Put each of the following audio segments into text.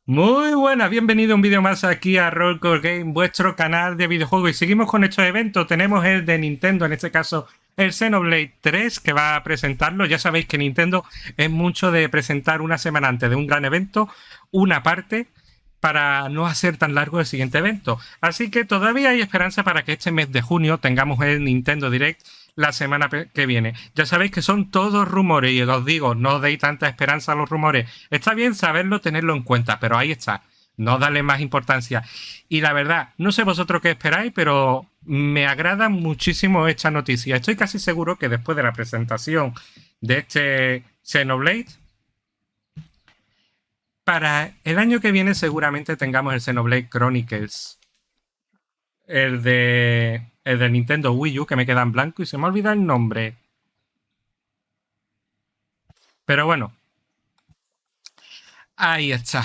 Muy buenas, bienvenido a un vídeo más aquí a Rorkror Game, vuestro canal de videojuegos. Y seguimos con estos eventos. Tenemos el de Nintendo, en este caso el Xenoblade 3, que va a presentarlo. Ya sabéis que Nintendo es mucho de presentar una semana antes de un gran evento una parte para no hacer tan largo el siguiente evento. Así que todavía hay esperanza para que este mes de junio tengamos el Nintendo Direct la semana que viene. Ya sabéis que son todos rumores y os digo, no deis tanta esperanza a los rumores. Está bien saberlo, tenerlo en cuenta, pero ahí está. No darle más importancia. Y la verdad, no sé vosotros qué esperáis, pero me agrada muchísimo esta noticia. Estoy casi seguro que después de la presentación de este Xenoblade, para el año que viene seguramente tengamos el Xenoblade Chronicles. El de Nintendo Wii U, que me queda en blanco y se me olvida el nombre. Pero bueno. Ahí está.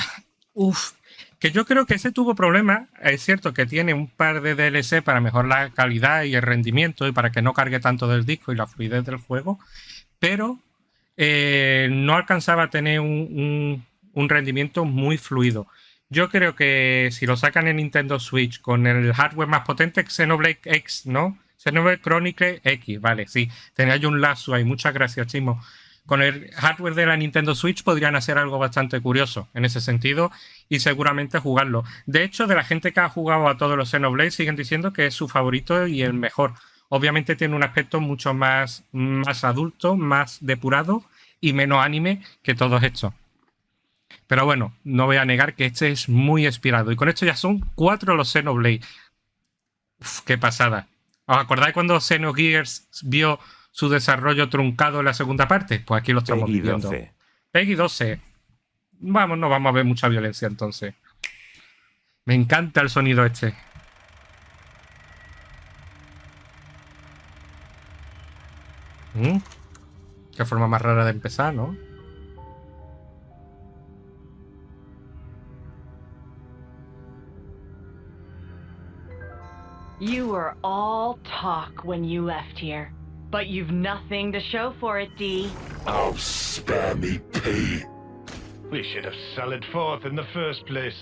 Uf. Que yo creo que ese tuvo problemas. Es cierto que tiene un par de DLC para mejorar la calidad y el rendimiento y para que no cargue tanto del disco y la fluidez del juego. Pero no alcanzaba a tener un rendimiento muy fluido. Yo creo que si lo sacan en Nintendo Switch con el hardware más potente, Xenoblade X, ¿no? Xenoblade Chronicles X, vale, sí. Tenía yo un lazo ahí. Muchas gracias, Chimo. Con el hardware de la Nintendo Switch podrían hacer algo bastante curioso en ese sentido y seguramente jugarlo. De hecho, de la gente que ha jugado a todos los Xenoblade siguen diciendo que es su favorito y el mejor. Obviamente tiene un aspecto mucho más adulto, más depurado y menos anime que todos estos. Pero bueno, no voy a negar que este es muy inspirado. Y con esto ya son 4 los Xenoblade. Uf, qué pasada. ¿Os acordáis cuando Xenogears vio su desarrollo truncado en la segunda parte? Pues aquí lo estamos viviendo. Peggy 12. Vamos, no vamos a ver mucha violencia entonces. Me encanta el sonido este. Qué forma más rara de empezar, ¿no? You were all talk when you left here, but you've nothing to show for it, D. Oh, spare me, P. We should have sallied forth in the first place.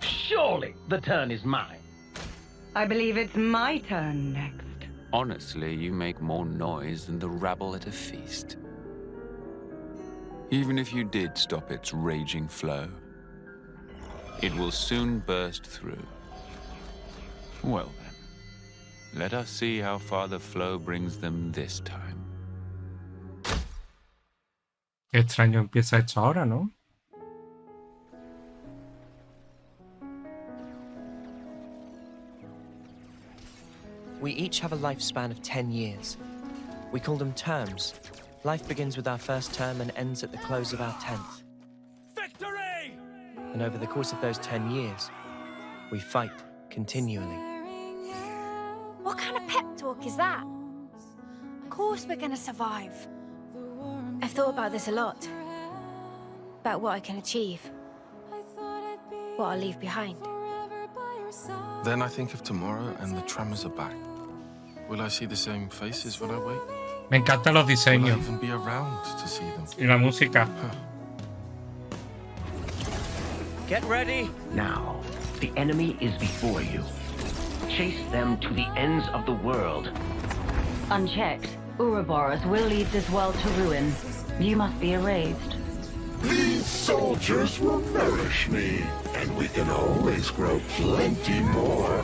Surely the turn is mine. I believe it's my turn next. Honestly, you make more noise than the rabble at a feast. Even if you did stop its raging flow, it will soon burst through. Well then, let us see how far the flow brings them this time. Qué extraño empieza esto ahora, ¿no? We each have a lifespan of 10 years. We call them terms. Life begins with our first term and ends at the close of our 10th. Victory! And over the course of those 10 years, we fight continually. What kind of pep talk is that? Of course we're gonna survive. I've thought about this a lot. About what I can achieve. What I'll leave behind. Then I think of tomorrow and the tremors are back. Will I see the same faces when I wake? Me encantan los Will I diseños even be around to see them? y la música. Get ready! Now, the enemy is before you. Chase them to the ends of the world. Unchecked, Ouroboros will lead this world to ruin. You must be erased. These soldiers will nourish me, and we can always grow plenty more.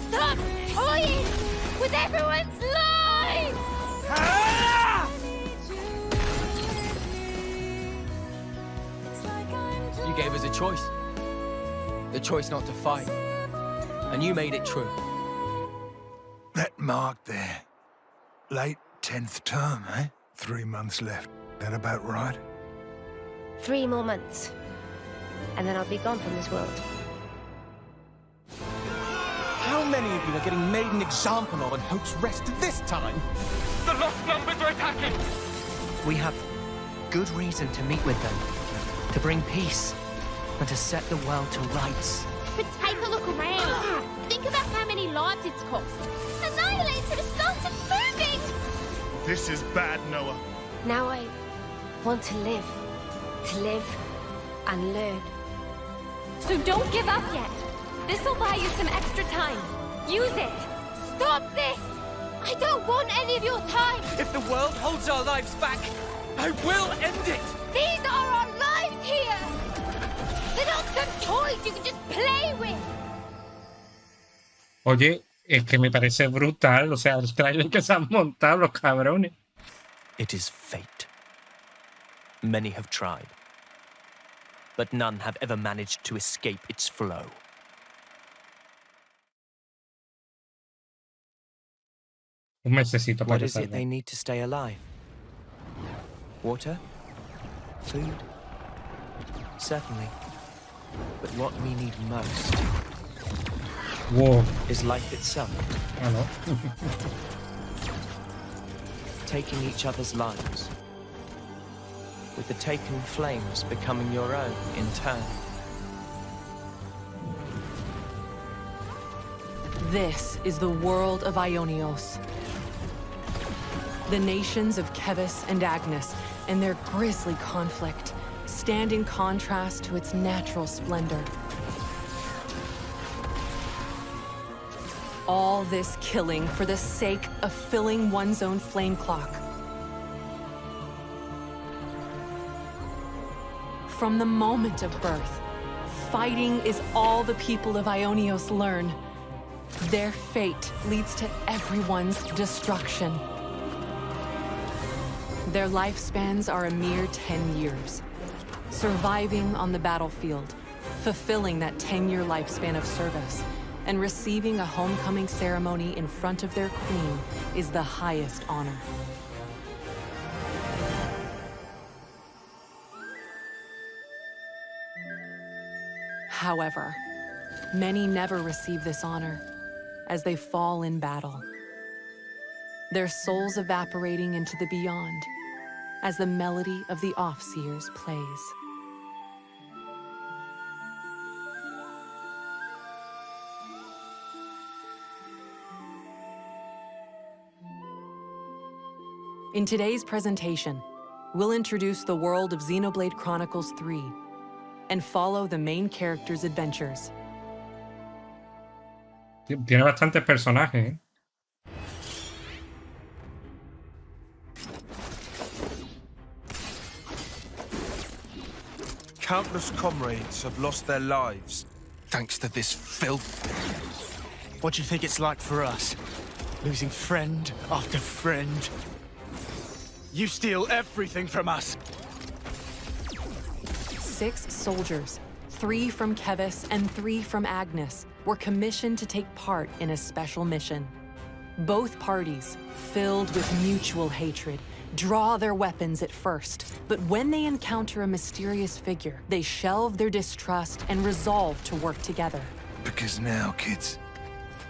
Stop toying with everyone's lives! You gave us a choice. The choice not to fight. And you made it true. That mark there. Late 10th term, eh? 3 months left. That about right? 3 more months. And then I'll be gone from this world. How many of you are getting made an example of on Hope's Rest this time? The lost numbers are attacking! We have good reason to meet with them. To bring peace. And to set the world to rights. But take a look around. Think about how many lives it's cost. Annihilator has started moving! This is bad, Noah. Now I want to live and learn. So don't give up yet. This'll buy you some extra time. Use it. Stop this! I don't want any of your time! If the world holds our lives back, I will end it! These are our lives here! They're not some toys you can just play with! Oye, es que me parece brutal, o sea, el trailer que se han montado los cabrones. It is fate. Many have tried, but none have ever managed to escape its flow. Un mesecito para What que is it salga. they need to stay alive? Water? Food? Certainly. But what we need most Wow. is life itself. Ah, no. Taking each other's lives, with the taken flames becoming your own in turn. This is the world of Ionios. The nations of Kevis and Agnes and their grisly conflict stand in contrast to its natural splendor. All this killing for the sake of filling one's own flame clock. From the moment of birth, fighting is all the people of Ionios learn. Their fate leads to everyone's destruction. Their lifespans are a mere 10 years. Surviving on the battlefield, fulfilling that 10-year lifespan of service, and receiving a homecoming ceremony in front of their queen is the highest honor. However, many never receive this honor, as they fall in battle. Their souls evaporating into the beyond, as the melody of the Offseers plays. In today's presentation, we'll introduce the world of Xenoblade Chronicles 3 and follow the main character's adventures. Tiene bastantes personajes, ¿eh? Countless comrades have lost their lives thanks to this filth. What do you think it's like for us? Losing friend after friend. You steal everything from us. 6 soldiers, 3 from Kevis and 3 from Agnes, were commissioned to take part in a special mission. Both parties, filled with mutual hatred, draw their weapons at first, but when they encounter a mysterious figure, they shelve their distrust and resolve to work together. Because now, kids,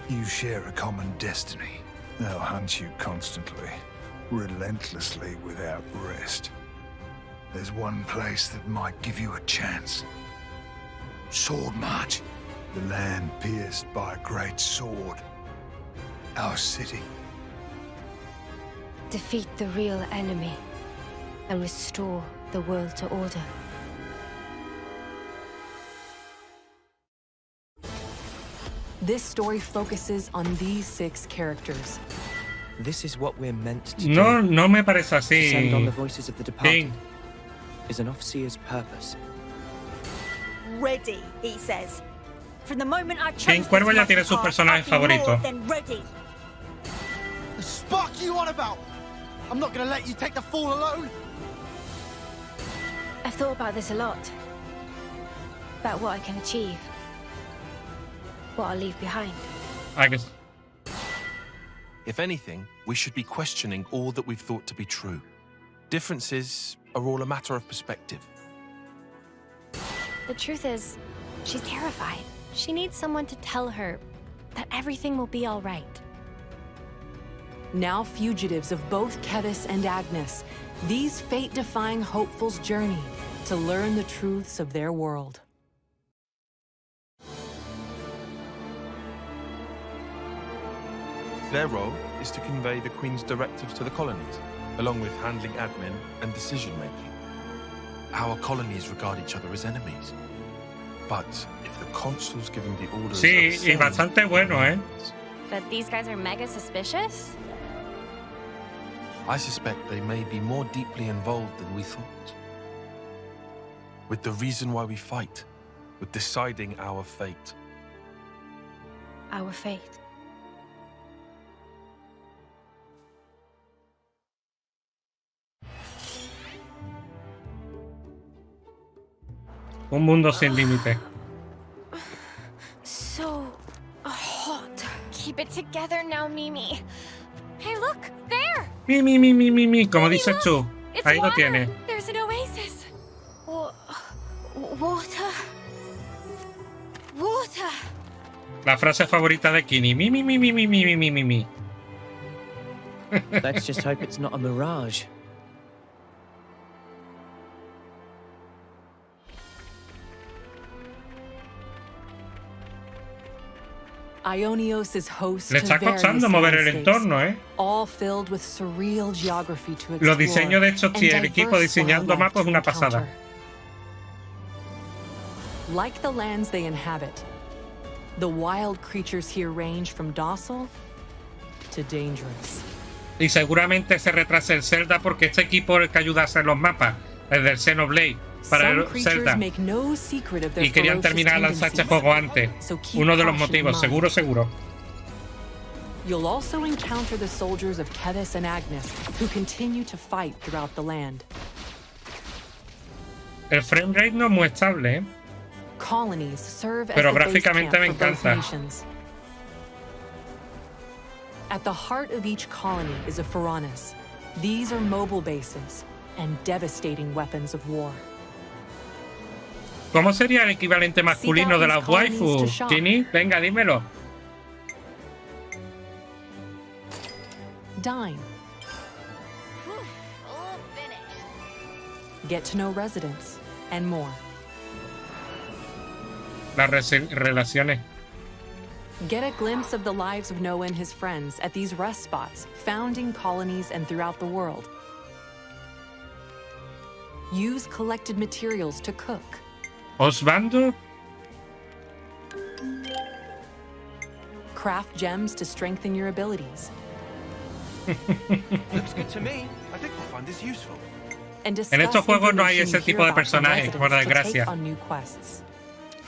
you share a common destiny. They'll hunt you constantly, relentlessly, without rest. There's one place that might give you a chance. Sword March. The land pierced by a great sword. Our city. Defeat the real enemy and restore the world to order. This story focuses on these 6 characters. This is what we're meant to do. No me parece así. Send on the voices of the departed Sí. is an Offseer's purpose. Ready, he says. From the moment I chose King Cuervo ya tiene sus personajes favoritos. then ready. The spark you on about? I'm not gonna let you take the fall alone. I've thought about this a lot. About what I can achieve. What I'll leave behind. I guess. If anything, we should be questioning all that we've thought to be true. Differences are all a matter of perspective. The truth is, she's terrified. She needs someone to tell her that everything will be all right. Now fugitives of both Kevis and Agnes, these fate-defying hopefuls journey to learn the truths of their world. Their role is to convey the Queen's directives to the colonies, along with handling admin and decision-making. Our colonies regard each other as enemies. But if the consul's giving the orders. Sí, of y bastante bueno, ¿eh? But these guys are mega suspicious? I suspect they may be more deeply involved than we thought. With the reason why we fight, with deciding our fate. Our fate. Un mundo sin límite. So hot. Keep it together now, Mimi. Hey, look, there! Mi, como dices tú. It's Ahí lo water. tienes. There's an oasis. Water. Water. La frase favorita de Kini. Mi. Let's just hope it's not a mirage. Ionios is host Le to está various costando mover el landscapes, entorno, ¿eh? all filled with surreal geography to explore. Los diseños de estos and y el equipo diverse diseñando wildlife mapas es to una pasada. encounter. Like the lands they inhabit, the wild creatures here range from docile to dangerous. Y seguramente se retrasa el Zelda porque este equipo es el que ayuda a hacer los mapas, el del Xenoblade, para Some el creatures Zelda. make no secret of their Y querían ferocious terminar lanzar este tendencies. juego antes. So keep Uno de los caution in motivos, mind. seguro. You'll also encounter the soldiers of Kevis and Agnes, who continue to fight throughout the land. El frame rate no es muy estable, ¿eh? Colonies serve as Pero the base gráficamente camp me for both encanta. nations. At the heart of each colony is a Pharaonis. These are mobile bases and devastating weapons of war. ¿Cómo sería el equivalente masculino de las waifu, Tini? Venga, dímelo. Dine. Get to know residents, and more. Las relaciones. Get a glimpse of the lives of Noah and his friends at these rest spots, founding colonies and throughout the world. Use collected materials to cook. Osvaldo. Craft gems to strengthen your abilities. Looks good to me. I think we'll find this useful. And En estos juegos no hay ese tipo de personajes, por desgracia. desgracia.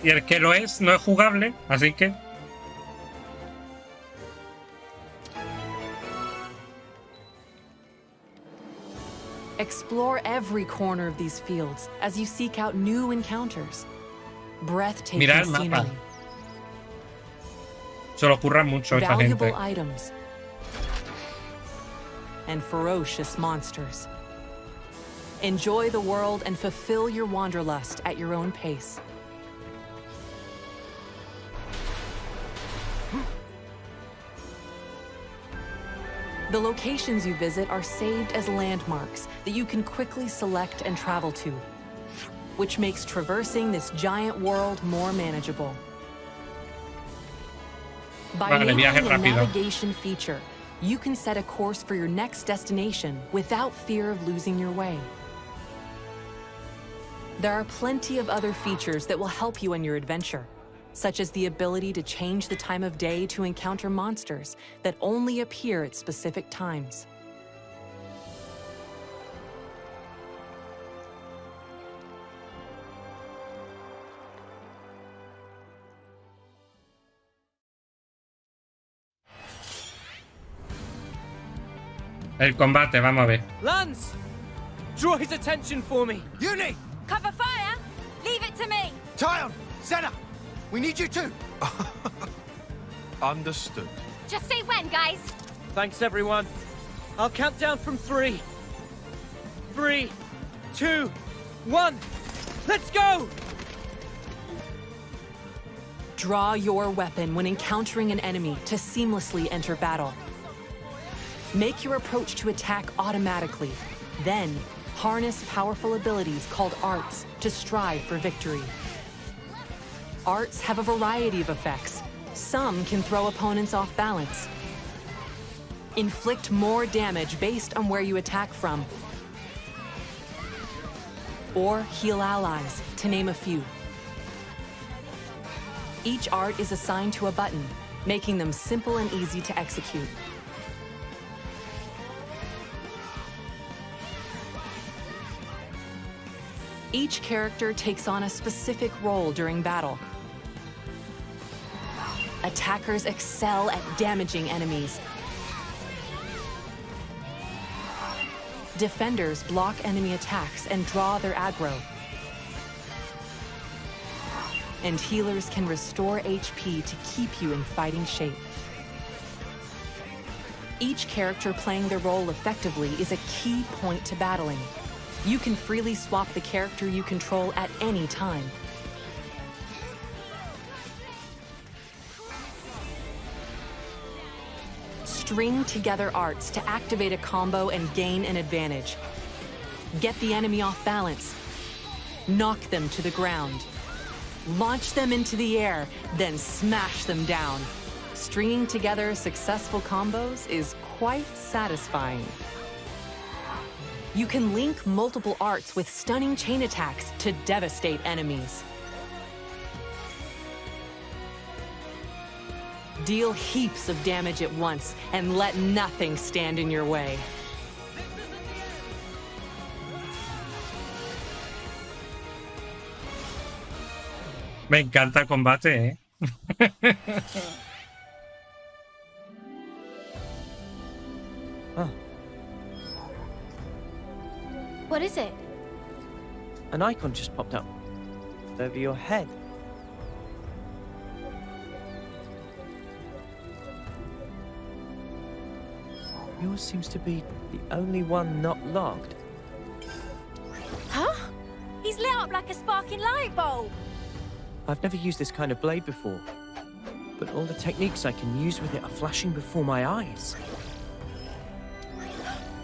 Y el que lo es no es jugable, así que... Explore every corner of these fields as you seek out new encounters. Breathtaking Mira el mapa. scenery, Se lo ocurran mucho esta valuable gente. items, and ferocious monsters. Enjoy the world and fulfill your wanderlust at your own pace. The locations you visit are saved as landmarks that you can quickly select and travel to, which makes traversing this giant world more manageable. By Vale, enabling viaje a rápido. navigation feature, you can set a course for your next destination without fear of losing your way. There are plenty of other features that will help you on your adventure, such as the ability to change the time of day to encounter monsters that only appear at specific times. El combate, vamos a ver. Lance! Draw his attention for me! Uni! Cover fire! Leave it to me! Tyon! Senna! We need you too! Understood. Just say when, guys. Thanks, everyone. I'll count down from 3. 3, 2, 1. Let's go! Draw your weapon when encountering an enemy to seamlessly enter battle. Make your approach to attack automatically. Then, harness powerful abilities called arts to strive for victory. Arts have a variety of effects. Some can throw opponents off balance, inflict more damage based on where you attack from, or heal allies, to name a few. Each art is assigned to a button, making them simple and easy to execute. Each character takes on a specific role during battle. Attackers excel at damaging enemies. Defenders block enemy attacks and draw their aggro. And healers can restore HP to keep you in fighting shape. Each character playing their role effectively is a key point to battling. You can freely swap the character you control at any time. String together arts to activate a combo and gain an advantage. Get the enemy off balance. Knock them to the ground. Launch them into the air, then smash them down. Stringing together successful combos is quite satisfying. You can link multiple arts with stunning chain attacks to devastate enemies. Deal heaps of damage at once and let nothing stand in your way. Me encanta el combate, ¿eh? What is it? An icon just popped up over your head. Yours seems to be the only one not logged. Huh? He's lit up like a sparking light bulb. I've never used this kind of blade before, but all the techniques I can use with it are flashing before my eyes.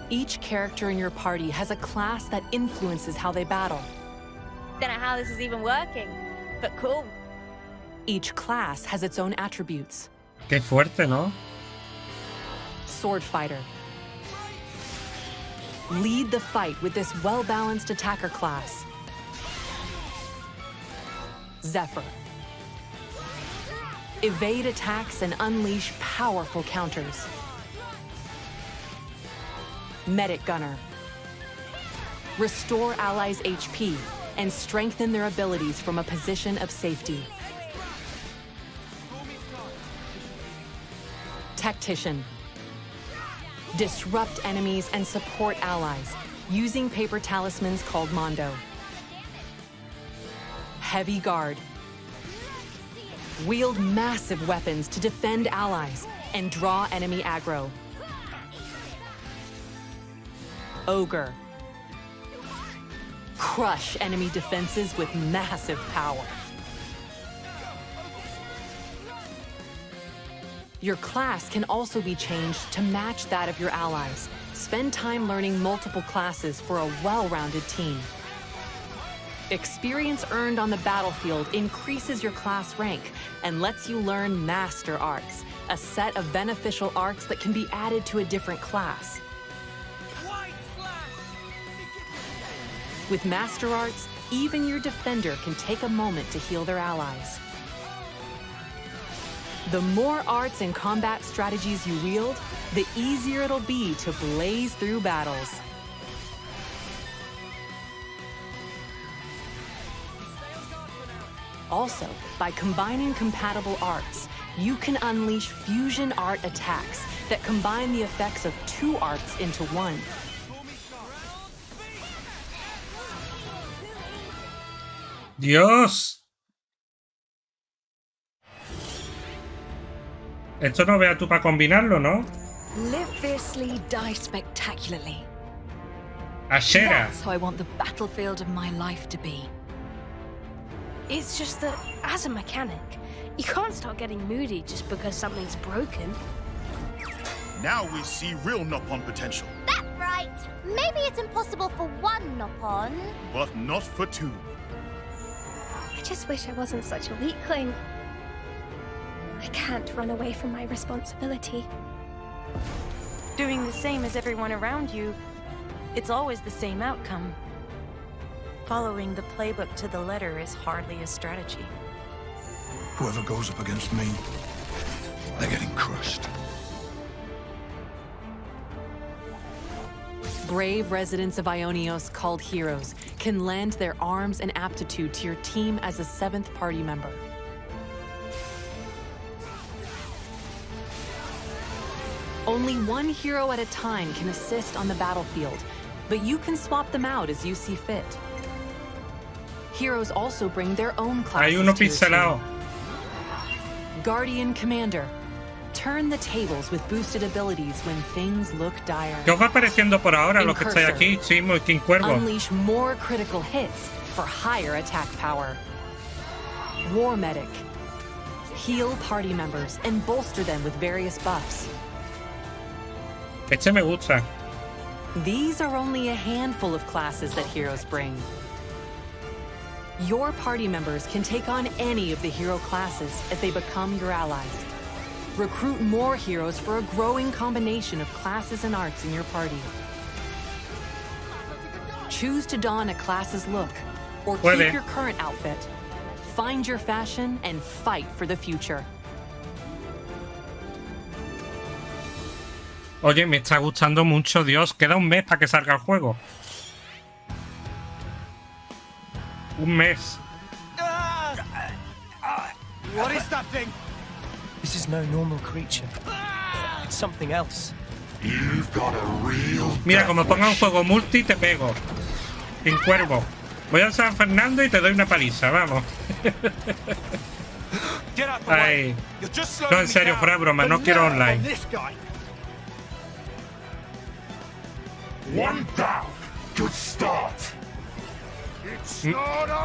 Each character in your party has a class that influences how they battle. Don't know how this is even working, but cool. Each class has its own attributes. Qué fuerte, ¿no? Sword fighter. Lead the fight with this well-balanced attacker class. Zephyr. Evade attacks and unleash powerful counters. Medic Gunner. Restore allies' HP and strengthen their abilities from a position of safety. Tactician. Disrupt enemies and support allies using paper talismans called Mondo. Heavy Guard. Wield massive weapons to defend allies and draw enemy aggro. Ogre. Crush enemy defenses with massive power. Your class can also be changed to match that of your allies. Spend time learning multiple classes for a well-rounded team. Experience earned on the battlefield increases your class rank and lets you learn Master Arts, a set of beneficial arts that can be added to a different class. With Master Arts, even your defender can take a moment to heal their allies. The more arts and combat strategies you wield, the easier it'll be to blaze through battles. Also, by combining compatible arts, you can unleash fusion art attacks that combine the effects of two arts into one. ¡Dios! Esto no veas tú para combinarlo, ¿no? Live fiercely, die spectacularly. Ashera. That's how I want the battlefield of my life to be. It's just that, as a mechanic, you can't start getting moody just because something's broken. Now we see real Nopon potential. That's right. Maybe it's impossible for one Nopon, but not for two. I just wish I wasn't such a weakling. I can't run away from my responsibility. Doing the same as everyone around you, it's always the same outcome. Following the playbook to the letter is hardly a strategy. Whoever goes up against me, they're getting crushed. Brave residents of Ionios called heroes can lend their arms and aptitude to your team as a 7th party member. Only one hero at a time can assist on the battlefield, but you can swap them out as you see fit. Heroes also bring their own classes Hay uno to your pixelado. team. Guardian Commander. Turn the tables with boosted abilities when things look dire. ¿Qué os va pareciendo por ahora lo que estáis aquí, Chimo y King Cuervo? Unleash more critical hits for higher attack power. War Medic. Heal party members and bolster them with various buffs. Este me gusta. These are only a handful of classes that heroes bring. Your party members can take on any of the hero classes as they become your allies. Recruit more heroes for a growing combination of classes and arts in your party. Choose to don a class's look, or keep your current outfit. Find your fashion and fight for the future. Oye, me está gustando mucho, Dios. Queda un mes para que salga el juego. Un mes. What is that thing? This is no normal creature. It's something else. You've got a real Mira, como ponga un juego multi, te pego. Sin cuervo. Voy a San Fernando y te doy una paliza, vamos. Ay. No, en serio, fuera broma, no quiero online. One down. Good start.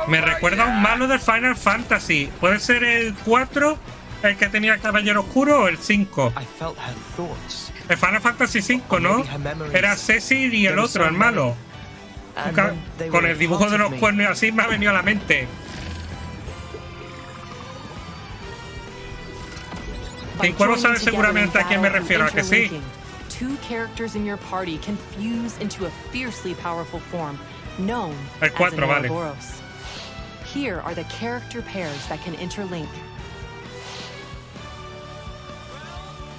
Me recuerda a un malo del Final Fantasy. ¿Puede ser el 4, el que tenía el caballero oscuro, o el 5? El Final Fantasy 5, ¿no? Era Cecil y el otro, el malo. Con el dibujo de los cuernos y así me ha venido a la mente. Quien cuervo sabe seguramente a quién me refiero, ¿a que sí? Two characters in your party can fuse into a fiercely powerful form known as an Ouroboros. Here are the character pairs that can interlink.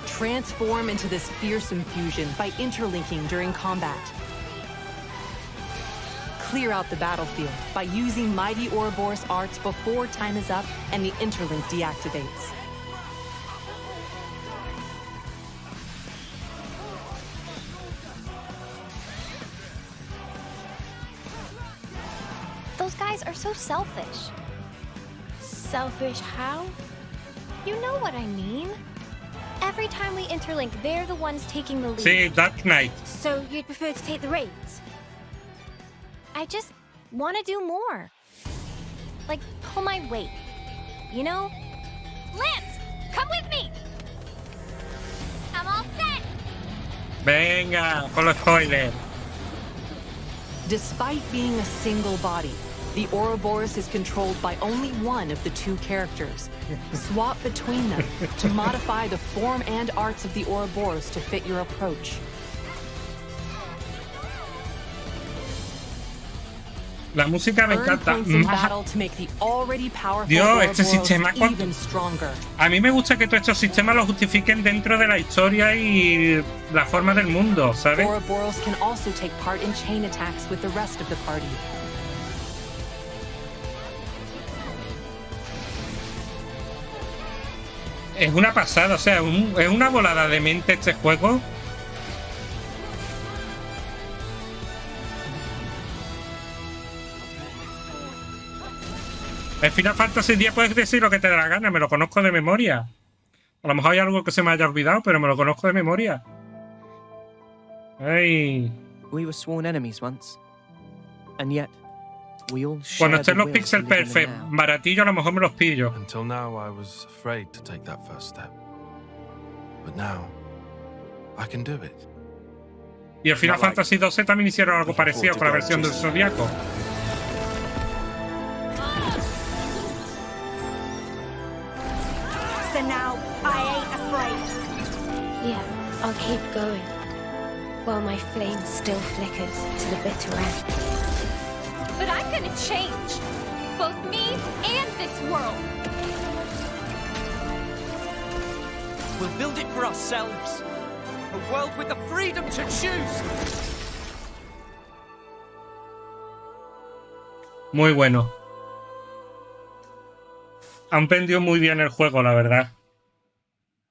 Transform into this fearsome fusion by interlinking during combat. Clear out the battlefield by using Mighty Ouroboros arts before time is up and the interlink deactivates. Those guys are so selfish. Selfish how? You know what I mean. Every time we interlink, they're the ones taking the lead. Sí, Dark Knight. So you'd prefer to take the reins? I just want to do more. Like, pull my weight. You know? Lance, come with me! I'm all set! Venga, con los spoilers. Despite being a single body, the Ouroboros is controlled by only one of the two characters. Swap between them to modify the form and arts of the Ouroboros to fit your approach. La música me encanta. Dios, este sistema. A mí me gusta que todos estos sistemas los justifiquen dentro de la historia y la forma del mundo, ¿sabes? Ouroboros can also take part in chain attacks with the rest of the party. Es una pasada, o sea, es una volada de mente este juego. El Final Fantasy X puedes decir lo que te dé la gana, me lo conozco de memoria. A lo mejor hay algo que se me haya olvidado, pero me lo conozco de memoria. Ay. We were sworn enemies once. And yet, we all Cuando share estén the los will to pixel live in the perfect now. baratillos, a lo mejor me los pillo. Until now, I was afraid to take that first step. But now, I can do it. Y el Final Fantasy XII también hicieron algo parecido con la versión del Zodiaco. So now, I ain't afraid. Yeah, I'll keep going. While my flame still flickers to the bitter end. But I'm gonna change. Both me and this world. we'll build it for ourselves. A world with the freedom to choose. Muy bueno. Han vendido muy bien el juego, la verdad.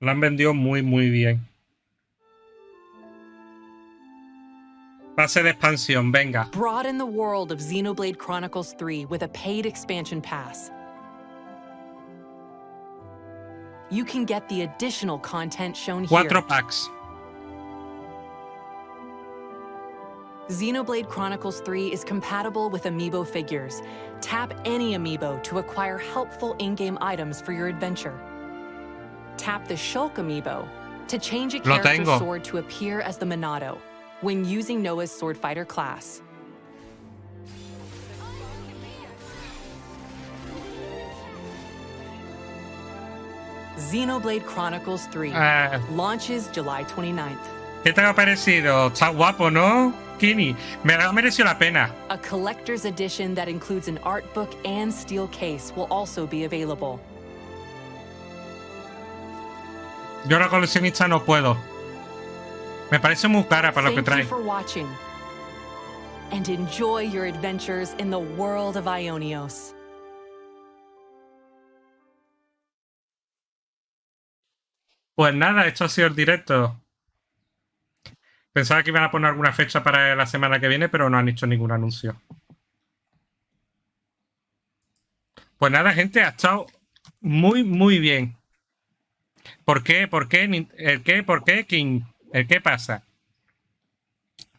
Lo han vendido muy, muy bien. Pase de expansión, venga. Broaden the world of Xenoblade Chronicles 3 with a paid expansion pass. You can get the additional content shown here. 4 packs. Xenoblade Chronicles 3 is compatible with amiibo figures. Tap any amiibo to acquire helpful in-game items for your adventure. Tap the Shulk amiibo to change a character's sword to appear as the Monado when using Noah's sword fighter class. Xenoblade Chronicles 3 launches July 29th. ¿Qué te ha parecido? Está guapo, ¿no? Kini, me ha merecido la pena. A collector's edition that includes an art book and steel case will also be available. Yo la coleccionista no puedo. Me parece muy cara para lo que trae. Thank you for watching. And enjoy your adventures in the world of Ionios. Pues nada, esto ha sido el directo. Pensaba que iban a poner alguna fecha para la semana que viene, pero no han hecho ningún anuncio. Pues nada, gente, ha estado muy, muy bien. ¿Por qué? ¿Por qué? ¿El qué? ¿Por qué? ¿Quién? ¿El qué pasa?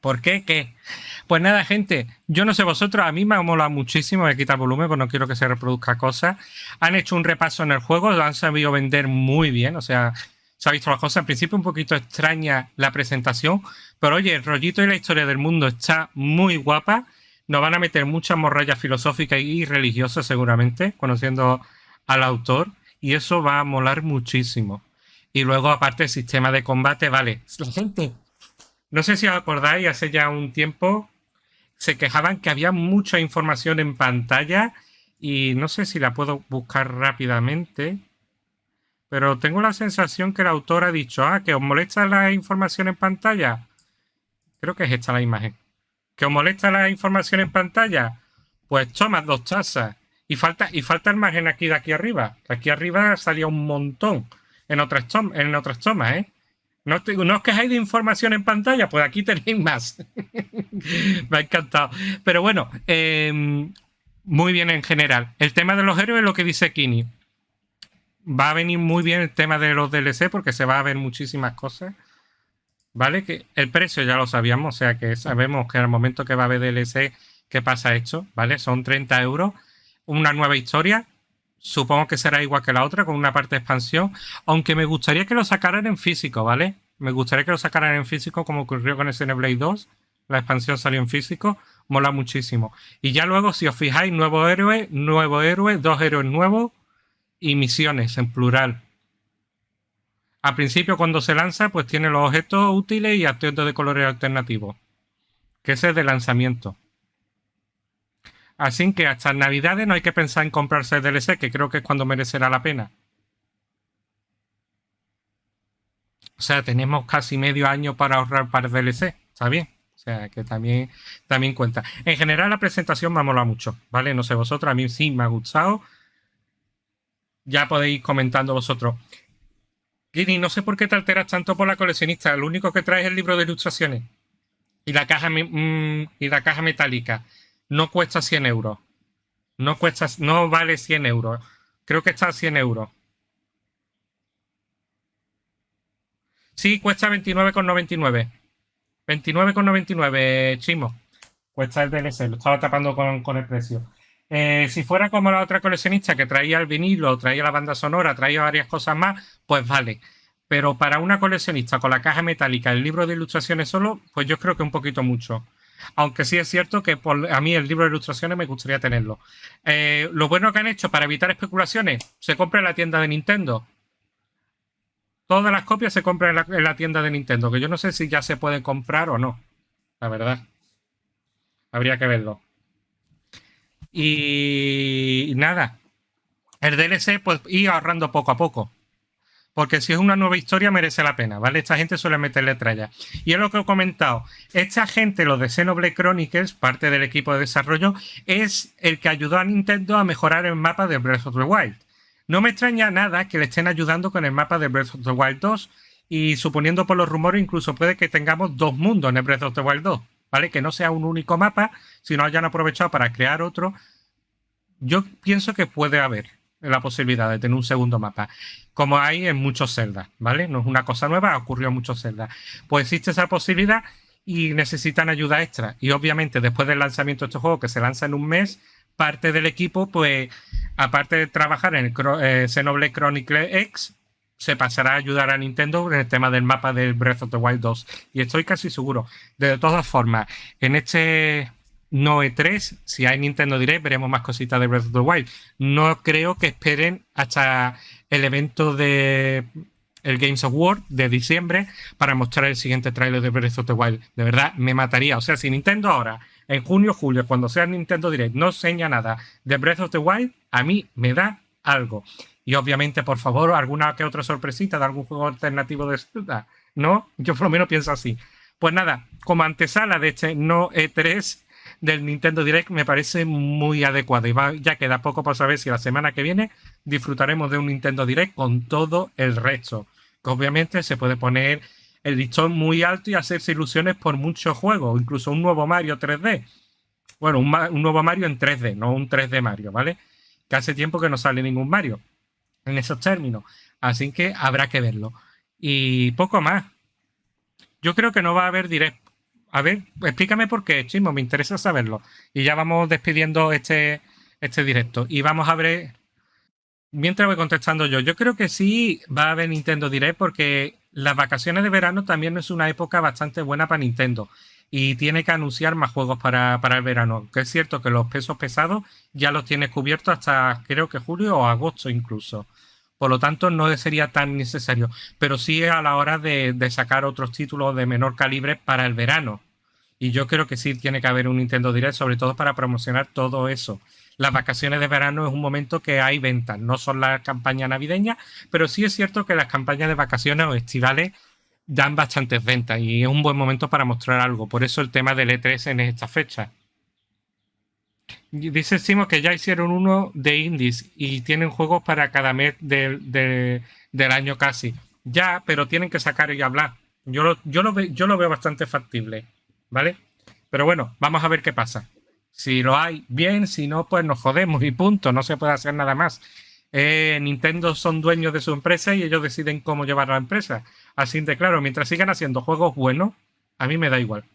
¿Por qué? ¿Qué? Pues nada, gente, yo no sé vosotros, a mí me ha molado muchísimo, me quita el volumen porque no quiero que se reproduzca cosas. Han hecho un repaso en el juego, lo han sabido vender muy bien, o sea, se ha visto las cosas. Al principio un poquito extraña la presentación, pero oye, el rollito y la historia del mundo está muy guapa. Nos van a meter muchas morrallas filosóficas y religiosas seguramente, conociendo al autor, y eso va a molar muchísimo. Y luego, aparte, el sistema de combate, vale. La gente, no sé si os acordáis, hace ya un tiempo se quejaban que había mucha información en pantalla y no sé si la puedo buscar rápidamente, pero tengo la sensación que el autor ha dicho, ¿que os molesta la información en pantalla? Creo que es esta la imagen. ¿Que os molesta la información en pantalla? Pues toma 2 tazas. Y falta el margen aquí de aquí arriba. Aquí arriba salía un montón en otras tomas, ¿eh? ¿No os quejáis de información en pantalla? Pues aquí tenéis más. Me ha encantado. Pero bueno, muy bien en general. El tema de los héroes, lo que dice Kini. Va a venir muy bien el tema de los DLC porque se va a ver muchísimas cosas. ¿Vale? Que el precio ya lo sabíamos, o sea que sabemos que al momento que va a haber DLC, ¿qué pasa esto? ¿Vale? Son 30 euros. Una nueva historia. Supongo que será igual que la otra, con una parte de expansión. Aunque me gustaría que lo sacaran en físico, ¿vale? Me gustaría que lo sacaran en físico, como ocurrió con el Xenoblade 2. La expansión salió en físico. Mola muchísimo. Y ya luego, si os fijáis, nuevo héroe, 2 héroes nuevos y misiones en plural. Al principio, cuando se lanza, pues tiene los objetos útiles y objetos de colores alternativos. Que ese es de lanzamiento. Así que hasta Navidades no hay que pensar en comprarse el DLC, que creo que es cuando merecerá la pena. O sea, tenemos casi medio año para ahorrar para el DLC. Está bien. O sea, que también cuenta. En general, la presentación me ha molado mucho, ¿vale? No sé vosotros, a mí sí me ha gustado. Ya podéis ir comentando vosotros. Gini, no sé por qué te alteras tanto por la coleccionista. Lo único que trae es el libro de ilustraciones. Y la caja metálica. No cuesta 100 euros. No vale 100 euros. Creo que está a 100 euros. Sí, cuesta 29,99. 29,99, Chimo. Cuesta el DLC. Lo estaba tapando con el precio. Si fuera como la otra coleccionista que traía el vinilo, traía la banda sonora, traía varias cosas más, pues vale. Pero para una coleccionista con la caja metálica, el libro de ilustraciones solo, pues yo creo que un poquito mucho. Aunque sí es cierto que a mí el libro de ilustraciones me gustaría tenerlo. Lo bueno que han hecho para evitar especulaciones, se compra en la tienda de Nintendo. Todas las copias se compran en la tienda de Nintendo, que yo no sé si ya se puede comprar o no. La verdad. Habría que verlo. Y nada. El DLC, pues ir ahorrando poco a poco. Porque si es una nueva historia merece la pena, ¿vale? Esta gente suele meterle tralla. Y es lo que he comentado. Esta gente, los de Xenoblade Chronicles, parte del equipo de desarrollo, es el que ayudó a Nintendo a mejorar el mapa de Breath of the Wild. No me extraña nada que le estén ayudando con el mapa de Breath of the Wild 2 y suponiendo por los rumores incluso puede que tengamos 2 mundos en el Breath of the Wild 2, ¿vale? Que no sea un único mapa, sino hayan aprovechado para crear otro. Yo pienso que puede haber la posibilidad de tener un segundo mapa, como hay en muchos Zelda, ¿vale? No es una cosa nueva, ha ocurrido en muchos Zelda. Pues existe esa posibilidad y necesitan ayuda extra. Y obviamente después del lanzamiento de este juego, que se lanza en un mes, parte del equipo, pues aparte de trabajar en el Xenoblade Chronicles X, se pasará a ayudar a Nintendo en el tema del mapa del Breath of the Wild 2. Y estoy casi seguro. De todas formas, en este no E3, si hay Nintendo Direct, veremos más cositas de Breath of the Wild. No creo que esperen hasta el evento de el Games Award de diciembre para mostrar el siguiente tráiler de Breath of the Wild. De verdad, me mataría. O sea, si Nintendo ahora, en junio, julio, cuando sea Nintendo Direct, no enseña nada de Breath of the Wild, a mí me da algo. Y obviamente, por favor, alguna que otra sorpresita de algún juego alternativo de Zelda. ¿No? Yo por lo menos pienso así. Pues nada, como antesala de este no E3 del Nintendo Direct me parece muy adecuado. Y ya queda poco para saber si la semana que viene disfrutaremos de un Nintendo Direct con todo el resto. Que obviamente se puede poner el listón muy alto y hacerse ilusiones por muchos juegos. Incluso un nuevo Mario 3D. Bueno, un nuevo Mario en 3D, no un 3D Mario, ¿vale? Que hace tiempo que no sale ningún Mario en esos términos. Así que habrá que verlo. Y poco más. Yo creo que no va a haber Direct. A ver, explícame por qué, Chismo, me interesa saberlo. Y ya vamos despidiendo este directo. Y vamos a ver, mientras voy contestando yo. Yo creo que sí va a haber Nintendo Direct porque las vacaciones de verano también es una época bastante buena para Nintendo. Y tiene que anunciar más juegos para el verano. Que es cierto que los pesos pesados ya los tiene cubiertos hasta creo que julio o agosto incluso. Por lo tanto, no sería tan necesario. Pero sí a la hora de sacar otros títulos de menor calibre para el verano. Y yo creo que sí tiene que haber un Nintendo Direct, sobre todo para promocionar todo eso. Las vacaciones de verano es un momento que hay ventas. No son las campañas navideñas, pero sí es cierto que las campañas de vacaciones o estivales dan bastantes ventas. Y es un buen momento para mostrar algo. Por eso el tema del E3 en esta fecha. Dice Simo que ya hicieron uno de indies y tienen juegos para cada mes del año casi. Ya, pero tienen que sacar y hablar. Yo lo veo bastante factible, ¿vale? Pero bueno, vamos a ver qué pasa. Si lo hay, bien. Si no, pues nos jodemos y punto. No se puede hacer nada más. Nintendo son dueños de su empresa y ellos deciden cómo llevar la empresa. Así de claro, mientras sigan haciendo juegos buenos, a mí me da igual.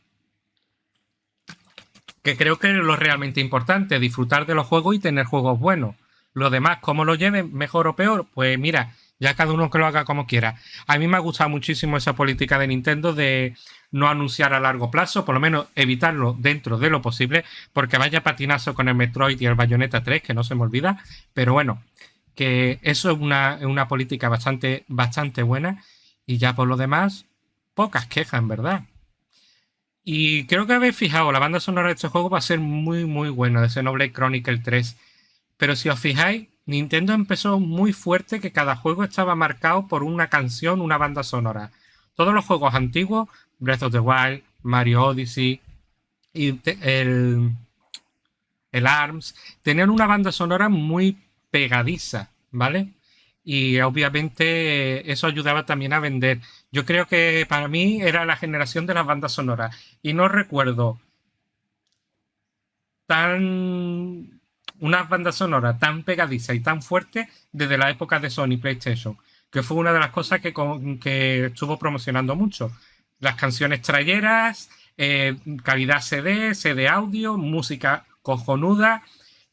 Que creo que es lo realmente importante, disfrutar de los juegos y tener juegos buenos. Lo demás, cómo lo lleven, mejor o peor, pues mira, ya cada uno que lo haga como quiera. A mí me ha gustado muchísimo esa política de Nintendo de no anunciar a largo plazo, por lo menos evitarlo dentro de lo posible, porque vaya patinazo con el Metroid y el Bayonetta 3, que no se me olvida, pero bueno, que eso es una política bastante buena y ya por lo demás, pocas quejas, en verdad. Y creo que habéis fijado, la banda sonora de este juego va a ser muy buena, de Xenoblade Chronicles 3. Pero si os fijáis, Nintendo empezó muy fuerte que cada juego estaba marcado por una canción, una banda sonora. Todos los juegos antiguos, Breath of the Wild, Mario Odyssey y el ARMS, tenían una banda sonora muy pegadiza, ¿vale? Y obviamente eso ayudaba también a vender. Yo creo que para mí era la generación de las bandas sonoras. Y no recuerdo una banda sonora tan pegadiza y tan fuerte desde la época de Sony PlayStation. Que fue una de las cosas que estuvo promocionando mucho. Las canciones trayeras, calidad CD audio, música cojonuda.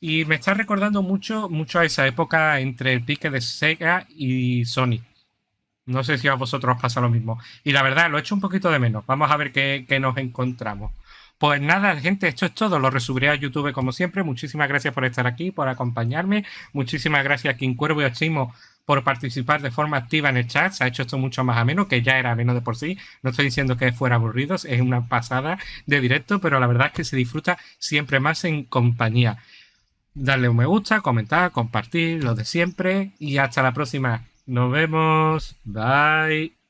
Y me está recordando mucho a esa época entre el pique de Sega y Sony. No sé si a vosotros os pasa lo mismo. Y la verdad, lo he hecho un poquito de menos. Vamos a ver qué nos encontramos. Pues nada, gente, esto es todo. Lo resubiré a YouTube como siempre. Muchísimas gracias por estar aquí, por acompañarme. Muchísimas gracias a King Cuervo y a Chimo por participar de forma activa en el chat. Se ha hecho esto mucho más ameno, que ya era ameno de por sí. No estoy diciendo que fuera aburrido, es una pasada de directo, pero la verdad es que se disfruta siempre más en compañía. Darle un me gusta, comentar, compartir, lo de siempre y hasta la próxima. Nos vemos. Bye.